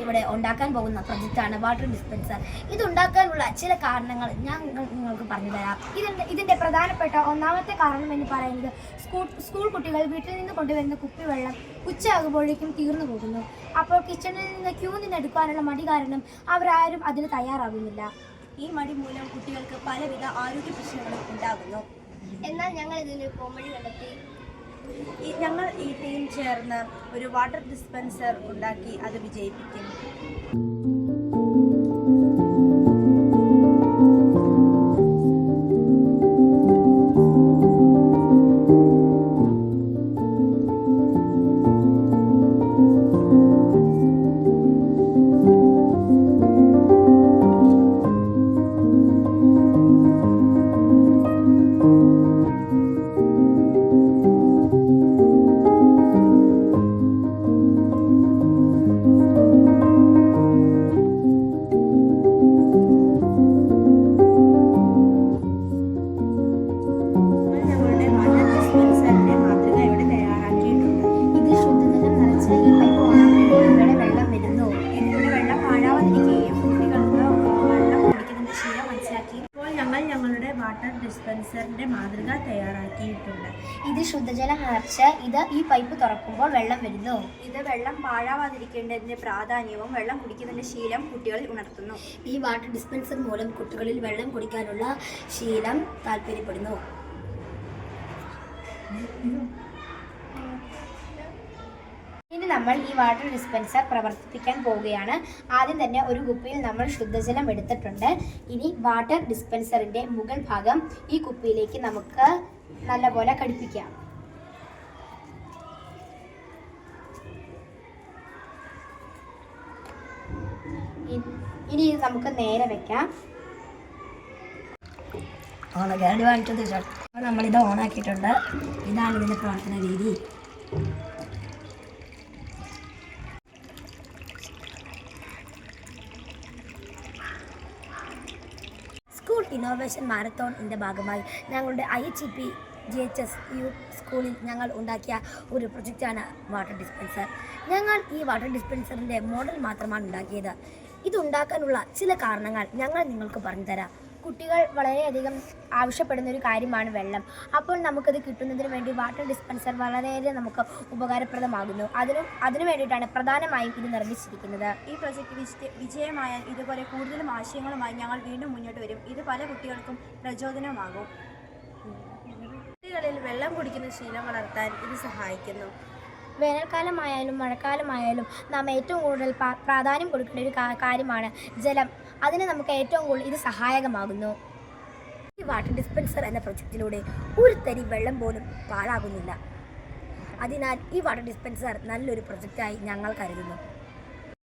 ഇവിടെ ഉണ്ടാക്കാൻ പോകുന്ന പ്രൊജക്റ്റാണ് വാട്ടർ ഡിസ്പെൻസർ. ഇതുണ്ടാക്കാനുള്ള ചില കാരണങ്ങൾ ഞാൻ നിങ്ങൾക്ക് പറഞ്ഞു തരാം. ഇതിൻ്റെ പ്രധാനപ്പെട്ട ഒന്നാമത്തെ കാരണം എന്ന് പറയുന്നത് സ്കൂൾ കുട്ടികൾ വീട്ടിൽ നിന്ന് കൊണ്ടുവരുന്ന കുപ്പിവെള്ളം ഉച്ചയാകുമ്പോഴേക്കും തീർന്നു പോകുന്നു. അപ്പോൾ കിച്ചണിൽ നിന്ന് ക്യൂ നിന്നെടുക്കാനുള്ള മടി കാരണം അവരാരും അതിന് തയ്യാറാകുന്നില്ല. ഈ മടി മൂലം കുട്ടികൾക്ക് പലവിധ ആരോഗ്യ പ്രശ്നങ്ങളും ഉണ്ടാകുന്നു. എന്നാൽ ഞങ്ങൾ ഇതിന് പോംവഴി കണ്ടെത്തി. ഞങ്ങൾ ഈ ടീം ചേർന്ന് ഒരു വാട്ടർ ഡിസ്പെൻസർ ഉണ്ടാക്കി അത് വിജയിപ്പിക്കും. ഞങ്ങളുടെ വാട്ടർ ഡിസ്പെൻസറിന്റെ മാതൃക തയ്യാറാക്കിയിട്ടുണ്ട്. ഇത് ശുദ്ധജലം നിറച്ച് ഈ പൈപ്പ് തുറക്കുമ്പോൾ വെള്ളം വരുന്നു. ഇത് വെള്ളം പാഴാവാതിരിക്കേണ്ടതിന്റെ പ്രാധാന്യവും വെള്ളം കുടിക്കുന്നതിന്റെ ശീലം കുട്ടികളിൽ ഉണർത്തുന്നു. ഈ വാട്ടർ ഡിസ്പെൻസർ മൂലം കുട്ടികളിൽ വെള്ളം കുടിക്കാനുള്ള ശീലം താല്പര്യപ്പെടുന്നു. ഇനി നമ്മൾ ഈ വാട്ടർ ഡിസ്പെൻസർ പ്രവർത്തിപ്പിക്കാൻ പോവുകയാണ്. ആദ്യം തന്നെ ഒരു കുപ്പിയിൽ നമ്മൾ ശുദ്ധജലം എടുത്തിട്ടുണ്ട്. ഇനി വാട്ടർ ഡിസ്പെൻസറിൻ്റെ മുകൾ ഭാഗം ഈ കുപ്പിയിലേക്ക് നമുക്ക് നല്ലപോലെ ഘടിപ്പിക്കാം. ഇനി ഇത് നമുക്ക് നേരെ വെക്കാം. നമ്മളിത് ഓണാക്കിയിട്ടുണ്ട്. ഇതാണ് ഇതിൻ്റെ പ്രവർത്തന രീതി. സ്കൂൾ ഇന്നോവേഷൻ മാരത്തോണിൻ്റെ ഭാഗമായി ഞങ്ങളുടെ IHEP GHS സ്കൂളിൽ ഞങ്ങൾ ഉണ്ടാക്കിയ ഒരു പ്രൊജക്റ്റാണ് വാട്ടർ ഡിസ്പെൻസർ. ഞങ്ങൾ ഈ വാട്ടർ ഡിസ്പെൻസറിൻ്റെ മോഡൽ മാത്രമാണ് ഉണ്ടാക്കിയത്. ഇതുണ്ടാക്കാനുള്ള ചില കാരണങ്ങൾ ഞങ്ങൾ നിങ്ങൾക്ക് പറഞ്ഞു തരാം. കുട്ടികൾ വളരെയധികം ആവശ്യപ്പെടുന്ന ഒരു കാര്യമാണ് വെള്ളം. അപ്പോൾ നമുക്കത് കിട്ടുന്നതിന് വേണ്ടി വാട്ടർ ഡിസ്പെൻസർ വളരെയേറെ നമുക്ക് ഉപകാരപ്രദമാകുന്നു. അതിനു വേണ്ടിയിട്ടാണ് പ്രധാനമായും ഇത് നിർമ്മിച്ചിരിക്കുന്നത്. ഈ പ്രൊജക്റ്റ് വിജയമായാൽ ഇതുപോലെ കൂടുതലും ആശയങ്ങളുമായി ഞങ്ങൾ വീണ്ടും മുന്നോട്ട് വരും. ഇത് പല കുട്ടികൾക്കും പ്രചോദനമാകും. കുട്ടികളിൽ വെള്ളം കുടിക്കുന്ന ശീലം വളർത്താൻ ഇത് സഹായിക്കുന്നു. വേനൽക്കാലമായാലും മഴക്കാലമായാലും നാം ഏറ്റവും കൂടുതൽ പ്രാധാന്യം കൊടുക്കേണ്ട ഒരു കാര്യമാണ് ജലം. അതിന് നമുക്ക് ഏറ്റവും കൂടുതൽ ഇത് സഹായകമാകുന്നു. ഈ വാട്ടർ ഡിസ്പെൻസർ എന്ന പ്രൊജക്റ്റിലൂടെ ഒരു തരി വെള്ളം പോലും പാഴാകുന്നില്ല. അതിനാൽ ഈ വാട്ടർ ഡിസ്പെൻസർ നല്ലൊരു പ്രൊജക്റ്റായി ഞങ്ങൾ കരുതുന്നു.